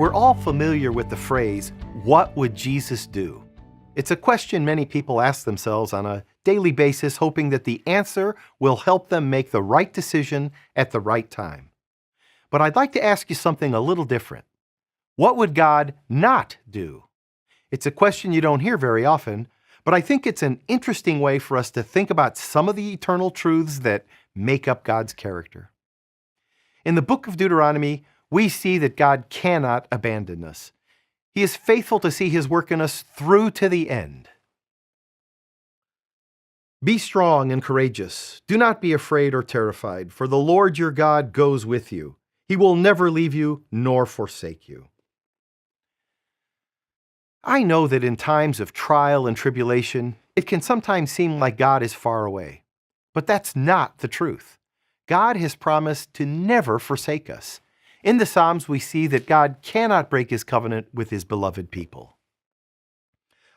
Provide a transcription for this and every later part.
We're all familiar with the phrase, "What would Jesus do?" It's a question many people ask themselves on a daily basis, hoping that the answer will help them make the right decision at the right time. But I'd like to ask you something a little different. What would God not do? It's a question you don't hear very often, but I think it's an interesting way for us to think about some of the eternal truths that make up God's character. In the book of Deuteronomy, we see that God cannot abandon us. He is faithful to see His work in us through to the end. Be strong and courageous. Do not be afraid or terrified, for the Lord your God goes with you. He will never leave you nor forsake you. I know that in times of trial and tribulation, it can sometimes seem like God is far away. But that's not the truth. God has promised to never forsake us. In the Psalms, we see that God cannot break His covenant with His beloved people.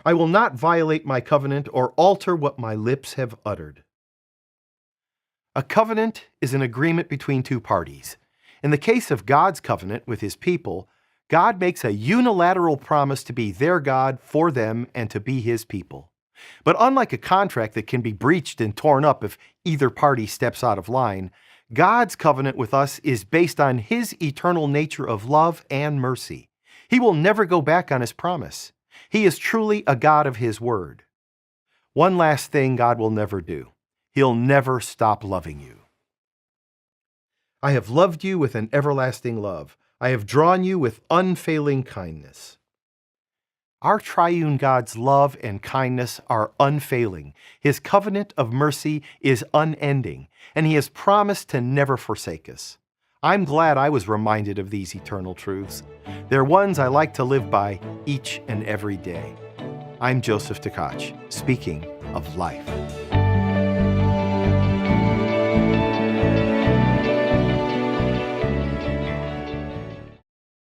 I will not violate my covenant or alter what my lips have uttered. A covenant is an agreement between two parties. In the case of God's covenant with His people, God makes a unilateral promise to be their God for them and to be His people. But unlike a contract that can be breached and torn up if either party steps out of line, God's covenant with us is based on His eternal nature of love and mercy. He will never go back on His promise. He is truly a God of His word. One last thing God will never do. He'll never stop loving you. I have loved you with an everlasting love. I have drawn you with unfailing kindness. Our triune God's love and kindness are unfailing. His covenant of mercy is unending, and He has promised to never forsake us. I'm glad I was reminded of these eternal truths. They're ones I like to live by each and every day. I'm Joseph Tkach, speaking of life.